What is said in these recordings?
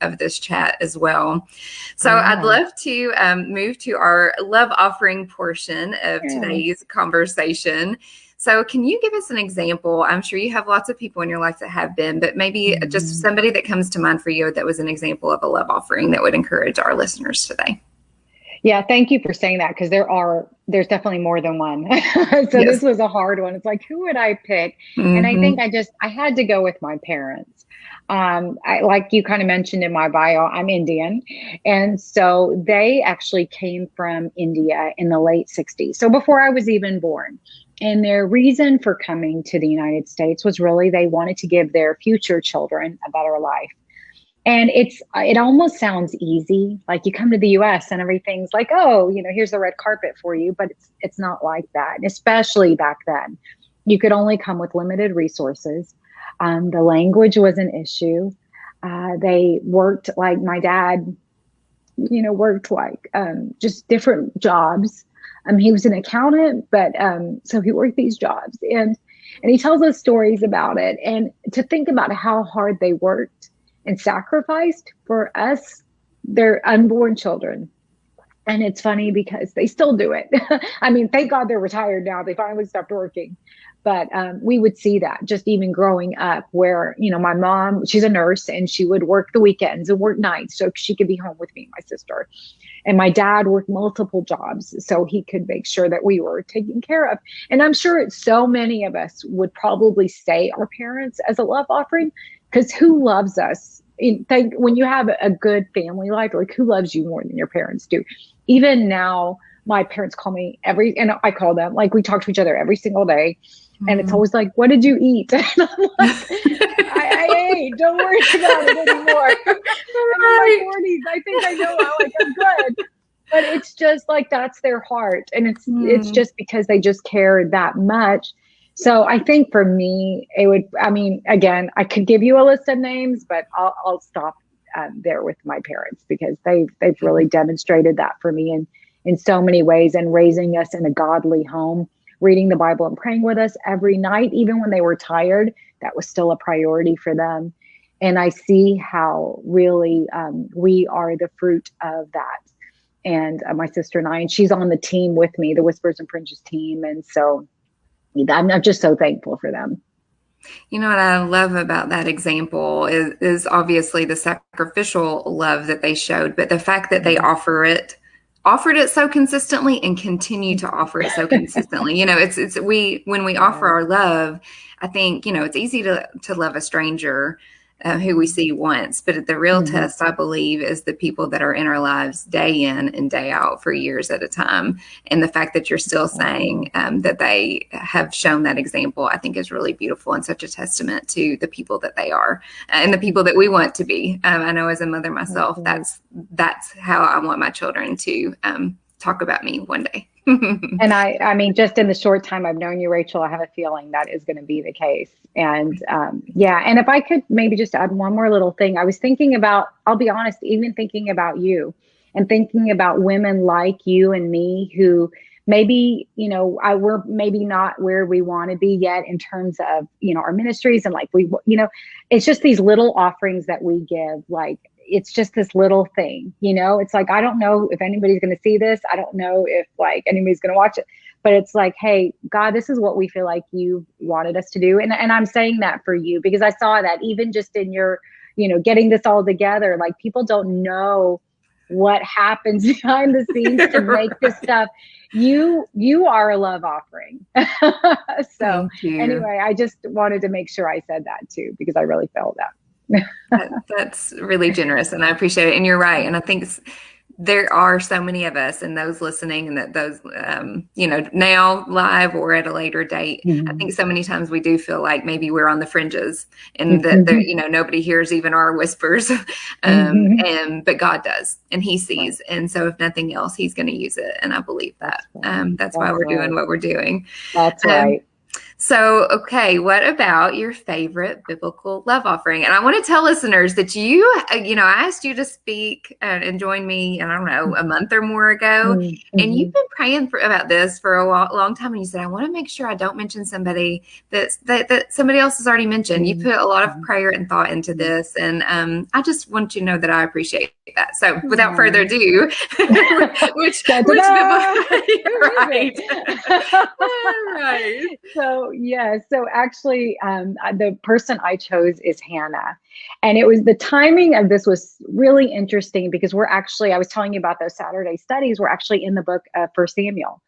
of this chat as well. So I'd love to move to our love offering portion of today's conversation. So can you give us an example? I'm sure you have lots of people in your life that have been, but maybe just somebody that comes to mind for you that was an example of a love offering that would encourage our listeners today. Yeah, thank you for saying that, because there's definitely more than one. So This was a hard one. It's like, who would I pick? And I think I had to go with my parents. Like you kind of mentioned in my bio, I'm Indian. And so they actually came from India in the late 60s. So before I was even born. And their reason for coming to the United States was really they wanted to give their future children a better life. And it almost sounds easy. Like you come to the US and everything's like, oh, here's the red carpet for you. But it's not like that. And especially back then, you could only come with limited resources. The language was an issue. They worked, like my dad, worked like just different jobs. He was an accountant, but so he worked these jobs, and he tells us stories about it. And to think about how hard they worked and sacrificed for us, their unborn children. And it's funny because they still do it. I mean, thank God they're retired now. They finally stopped working. But we would see that just even growing up where, my mom, she's a nurse, and she would work the weekends and work nights so she could be home with me and my sister. And my dad worked multiple jobs so he could make sure that we were taken care of. And I'm sure so many of us would probably say our parents as a love offering, because who loves us? When you have a good family life, like who loves you more than your parents do? Even now, my parents call me and I call them, like we talk to each other every single day. And it's always like, what did you eat? And I'm like, I ate. Don't worry about it anymore. I'm in my 40s. I think I know how. Like, I'm good. But it's just like, that's their heart. And it's just because they just care that much. So I think for me, again, I could give you a list of names, but I'll stop there with my parents, because they've really demonstrated that for me in so many ways, and raising us in a godly home, reading the Bible and praying with us every night, even when they were tired. That was still a priority for them. And I see how really we are the fruit of that. And my sister and I, and she's on the team with me, the Whispers and Fringes team. And so I'm just so thankful for them. You know what I love about that example is obviously the sacrificial love that they showed, but the fact that they offered it so consistently and continue to offer it so consistently. When we offer our love, I think, it's easy to love a stranger who we see once, but the real test, I believe, is the people that are in our lives day in and day out for years at a time. And the fact that you're still saying that they have shown that example, I think is really beautiful and such a testament to the people that they are and the people that we want to be. I know as a mother myself, that's how I want my children to talk about me one day. And I mean, just in the short time I've known you, Rachel, I have a feeling that is going to be the case. And and if I could maybe just add one more little thing, I was thinking about, I'll be honest, even thinking about you and thinking about women like you and me who maybe, we're maybe not where we want to be yet in terms of, our ministries, and like it's just these little offerings that we give, like, it's just this little thing, it's like, I don't know if anybody's going to see this. I don't know if like anybody's going to watch it, but it's like, hey, God, this is what we feel like you wanted us to do. And I'm saying that for you, because I saw that even just in your, getting this all together, like people don't know what happens behind the scenes to make this stuff. You are a love offering. So anyway, I just wanted to make sure I said that too, because I really felt that. That's really generous, and I appreciate it. And you're right. And I think there are so many of us, and those listening, and that those, now live or at a later date. I think so many times we do feel like maybe we're on the fringes, and that nobody hears even our whispers, but God does, and He sees. And so if nothing else, He's going to use it. And I believe that. That's why we're doing what we're doing. That's right. So, okay, what about your favorite biblical love offering? And I want to tell listeners that I asked you to speak and join me, I don't know, a month or more ago. And Mm-hmm. you've been praying about this for a long time. And you said, I want to make sure I don't mention somebody that somebody else has already mentioned. You put a lot of prayer and thought into this. And I just want you to know that I appreciate that. So, without further ado, which biblical, right. Right. So yeah, so actually, the person I chose is Hannah, and it was the timing of this was really interesting because I was telling you about those Saturday studies. We're actually in the book of First Samuel,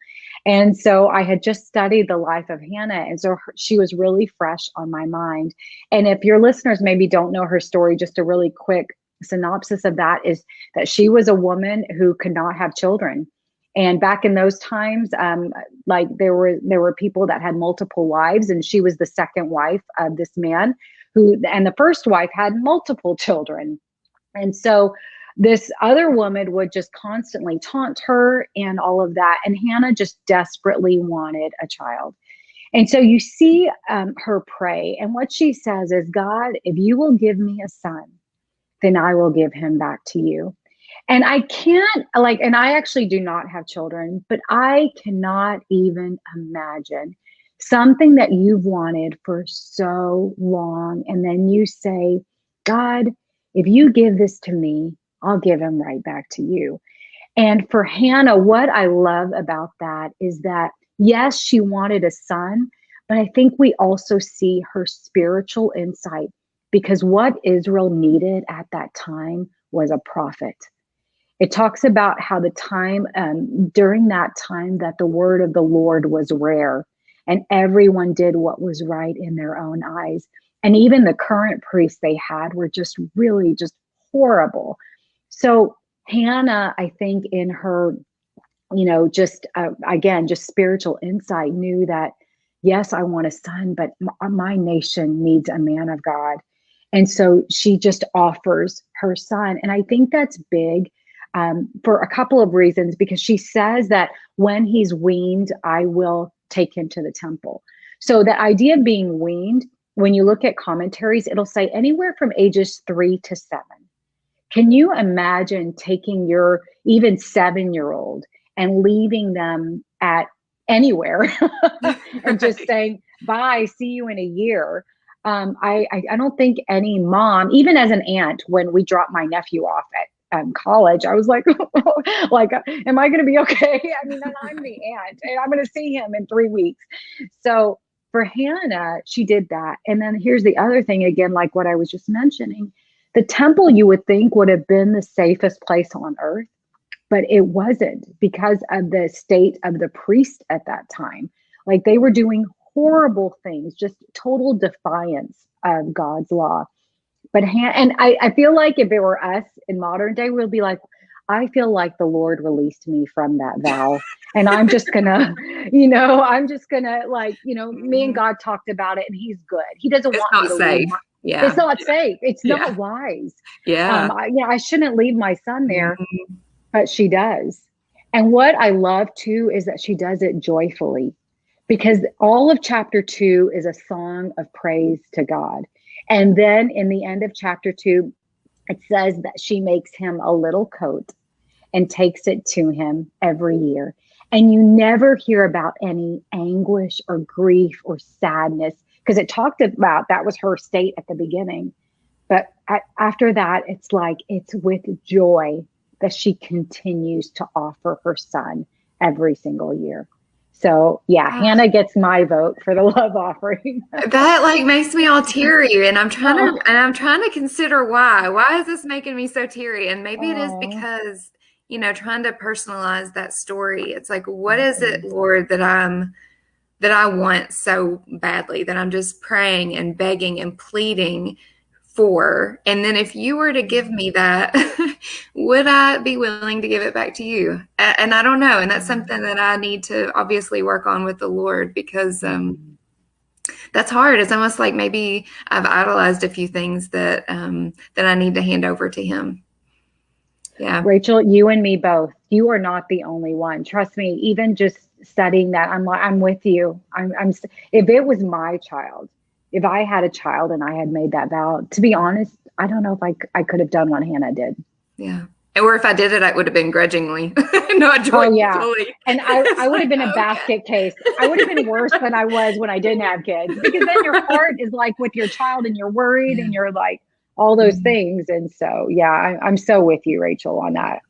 and so I had just studied the life of Hannah, and so she was really fresh on my mind. And if your listeners maybe don't know her story, just a really quick synopsis of that is that she was a woman who could not have children. And back in those times, like there were people that had multiple wives, and she was the second wife of this man and the first wife had multiple children. And so this other woman would just constantly taunt her and all of that. And Hannah just desperately wanted a child. And so you see her pray. And what she says is, God, if you will give me a son, then I will give him back to you. And I can't and I actually do not have children, but I cannot even imagine something that you've wanted for so long. And then you say, God, if you give this to me, I'll give him right back to you. And for Hannah, what I love about that is that, yes, she wanted a son, but I think we also see her spiritual insight because what Israel needed at that time was a prophet. It talks about how the time during that time that the word of the Lord was rare and everyone did what was right in their own eyes. And even the current priests they had were just really just horrible. So Hannah, I think in her, just again, just spiritual insight knew that, yes, I want a son, but my nation needs a man of God. And so she just offers her son. And I think that's big for a couple of reasons, because she says that when he's weaned, I will take him to the temple. So the idea of being weaned, when you look at commentaries, it'll say anywhere from ages 3 to 7. Can you imagine taking your even 7-year-old and leaving them at anywhere and just saying, bye, see you in a year? I don't think any mom, even as an aunt, when we dropped my nephew off at college, I was like, am I going to be okay? I mean, I'm the aunt and I'm going to see him in 3 weeks. So for Hannah, she did that. And then here's the other thing, again, like what I was just mentioning, the temple you would think would have been the safest place on earth, but it wasn't because of the state of the priest at that time. Like they were doing horrible things, just total defiance of God's law. But I feel like if it were us in modern day, we'll be like, I feel like the Lord released me from that vow. And I'm just gonna, me and God talked about it and he's good. He doesn't It's want me not to safe. leave. Yeah. It's not safe. It's Yeah. not wise. Yeah. I shouldn't leave my son there, Mm-hmm. but she does. And what I love too is that she does it joyfully, because all of chapter 2 is a song of praise to God. And then in the end of chapter 2, it says that she makes him a little coat and takes it to him every year. And you never hear about any anguish or grief or sadness, because it talked about that was her state at the beginning. But after that, it's like it's with joy that she continues to offer her son every single year. So yeah, Hannah gets my vote for the love offering. That like makes me all teary, and Oh, I'm trying to consider why. Why is this making me so teary? And maybe it is oh. because, trying to personalize that story. It's like, what is it, Mhm. Lord, that I want so badly, that I'm just praying and begging and pleading for? And then if you were to give me that, would I be willing to give it back to you? And I don't know. And that's something that I need to obviously work on with the Lord, because Mhm. that's hard. It's almost like maybe I've idolized a few things that I need to hand over to him. Yeah. Rachel, you and me both. You are not the only one. Trust me, even just studying that, I'm with you. If it was my child, if I had a child and I had made that vow, to be honest, I don't know if I could have done what Hannah did. Yeah. Or if I did it, I would have been grudgingly, not Oh yeah. joyfully. And It's I would have like, been a okay. basket case. I would have been worse than I was when I didn't have kids, because then your heart is like with your child and you're worried Yeah. and you're like all those things. And so, yeah, I'm so with you, Rachel, on that.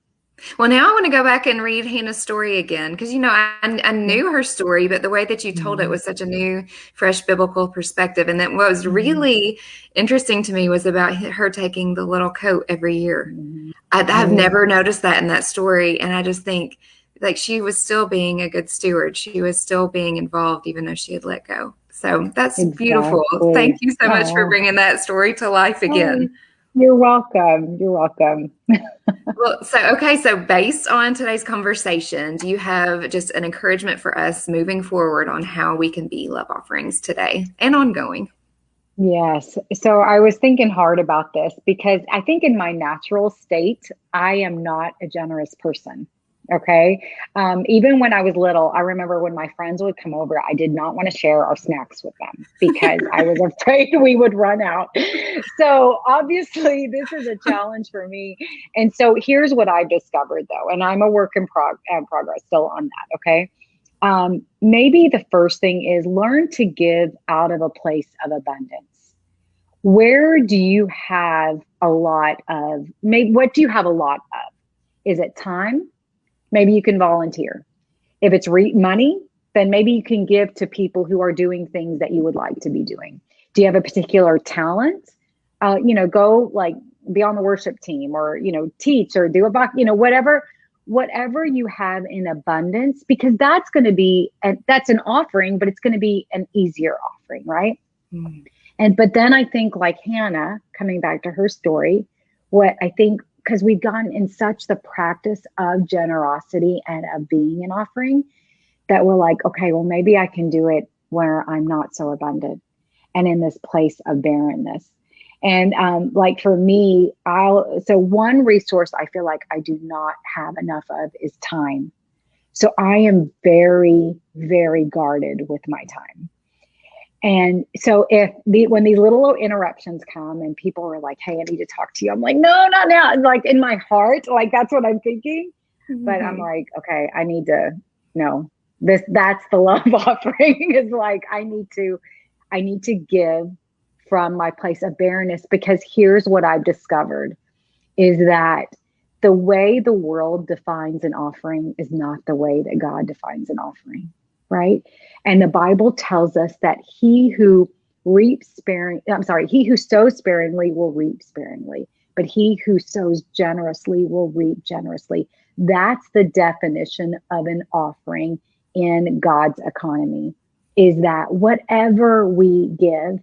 Well, now I want to go back and read Hannah's story again because, I knew her story, but the way that you told it Mhm. was such a new, fresh biblical perspective. And then what was Mhm. really interesting to me was about her taking the little coat every year. Mhm. I've Mhm. never noticed that in that story. And I just think like she was still being a good steward. She was still being involved, even though she had let go. So that's beautiful. Thank Exactly. you so much for Oh, bringing that story to life oh, again. you're welcome. You're welcome. Well, so based on today's conversation, do you have just an encouragement for us moving forward on how we can be love offerings today and ongoing? Yes. So I was thinking hard about this because I think in my natural state, I am not a generous person. Okay. Even when I was little, I remember when my friends would come over, I did not want to share our snacks with them because I was afraid we would run out. So obviously, this is a challenge for me. And so here's what I discovered though, and I'm a work in progress still on that. Okay. Maybe the first thing is learn to give out of a place of abundance. Where do you have a lot of, maybe what do you have a lot of? Is it time? Maybe you can volunteer. If it's money, then maybe you can give to people who are doing things that you would like to be doing. Do you have a particular talent? Go like be on the worship team or, teach or do whatever you have in abundance, because that's going to be, that's an offering, but it's going to be an easier offering, right? Mm. But then I think like Hannah, coming back to her story, what I think, because we've gotten in such the practice of generosity and of being an offering, that we're like, okay, well, maybe I can do it where I'm not so abundant and in this place of barrenness. And like for me, so one resource I feel like I do not have enough of is time. So I am very, very guarded with my time. And so when these little interruptions come and people are like, hey, I need to talk to you, I'm like, no, not now. And like in my heart, like that's what I'm thinking. But I'm Mhm. like, okay, I need to know that's the love offering is like, I need to give from my place of barrenness, because here's what I've discovered is that the way the world defines an offering is not the way that God defines an offering, right? And the Bible tells us that he who sows sparingly will reap sparingly, but he who sows generously will reap generously. That's the definition of an offering in God's economy, is that whatever we give,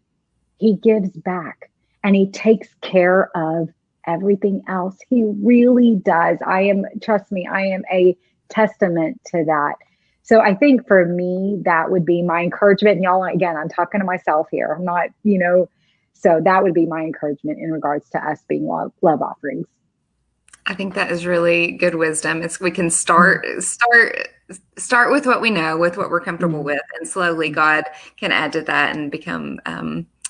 he gives back and he takes care of everything else. He really does. Trust me, I am a testament to that. So I think for me, that would be my encouragement. And y'all, again, I'm talking to myself here. I'm not, so that would be my encouragement in regards to us being love offerings. I think that is really good wisdom. It's we can Mm, start with what we know, with what we're comfortable mm, with, and slowly mm, God can add to that and become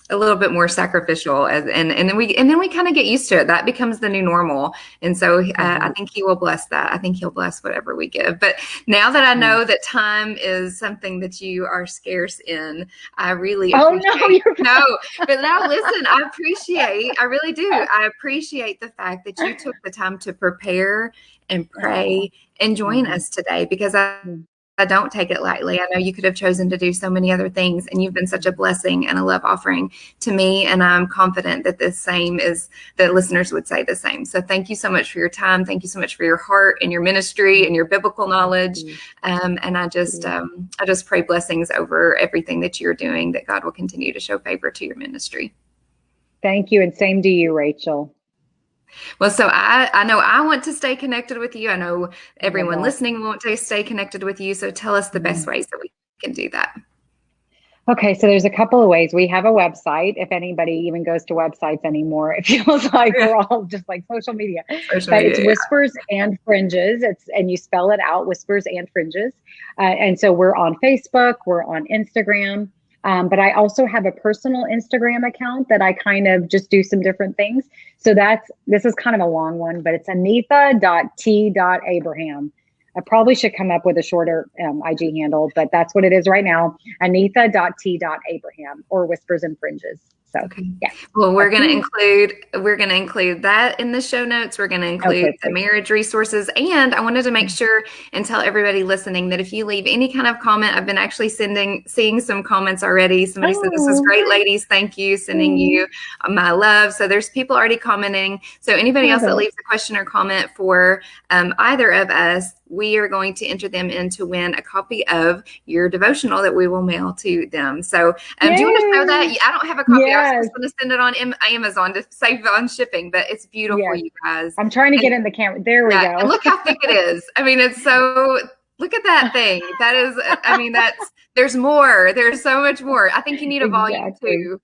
a little bit more sacrificial. And then we kind of get used to it. That becomes the new normal. And so I right. think He will bless that. I think He'll bless whatever we give. But now that I Yeah. know that time is something that you are scarce in, I really Oh no, appreciate. you're No, but now listen, I really do. I appreciate the fact that you took the time to prepare and oh, pray and join mm, us today because mm, I don't take it lightly. I know you could have chosen to do so many other things, and you've been such a mm, blessing and a love offering to me. And I'm confident that the listeners would say the same. So thank you so much for your time. Thank you so much for your heart and your ministry and mm. your biblical knowledge. Mm, And mm. I just pray blessings over everything that you're doing, that God will continue to show favor to your ministry. Thank you. And same to you, Rachel. Well, so I know I want to stay connected with you. I know Love everyone that. listening want to stay connected with you. So tell us the best Mm. ways that we can do that. Okay, so there's a couple of ways. We have a website. If anybody even goes to websites anymore, it feels like Yeah. we're all just like social media. Social But it's media. Whispers and Fringes. It's and you spell it out, Whispers and Fringes. And so we're on Facebook, we're on Instagram. But I also have a personal Instagram account that I kind of just do some different things. So this is kind of a long one, but it's Anitha.t.abraham. I probably should come up with a shorter IG handle, but that's what it is right now. Anitha.t.abraham or Whispers and Fringes. So Okay. yeah, Well, up to you. we're going to include that in the show notes. We're going to include Okay, the great. marriage resources, and I wanted to make sure and tell everybody listening that if you leave any kind of comment, I've been actually seeing some comments already. Somebody said, "This is Oh, great, ladies. Thank you. Sending oh, you my love." So there's people already commenting. So anybody love else that it. leaves a question or comment for either of us, we are going to enter them in to win a copy of your devotional that we will mail to them. So do you want to show that? Yay. I don't have a copy. I was Yes, just going to send it on Amazon to save on shipping, but it's beautiful, yes. you guys. I'm trying to And get in the camera. There we yeah, and go. look how thick it is. I mean, it's so, look at that thing. That is, I mean, there's more. There's so much more. I think you need a volume Exactly. two.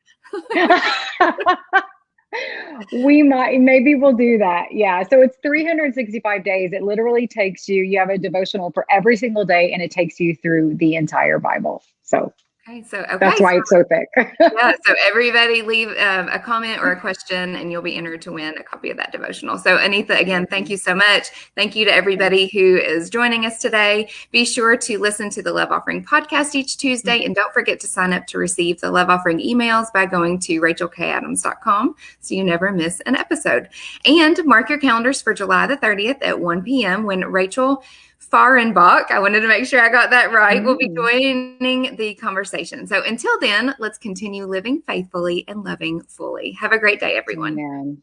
We might, maybe we'll do that. Yeah. So it's 365 days. It literally takes you, you have a devotional for every single day, and it takes you through the entire Bible. So that's Okay, why it's so thick. yeah, so everybody leave a comment or a question, and you'll be entered to win a copy of that devotional. So, Anitha, again, thank you Awesome. so much. Thank you to everybody who is joining us today. Be sure to listen to the Love Offering podcast each Tuesday, and don't forget to sign up to receive the Love Offering emails by going to rachelkadams.com so you never miss an episode. And mark your calendars for July the 30th at 1 p.m. when Rachel Farenbach, I wanted to make sure I got that right, will be Mm. joining the conversation. So until then, let's continue living faithfully and loving fully. Have a great day, everyone. Amen.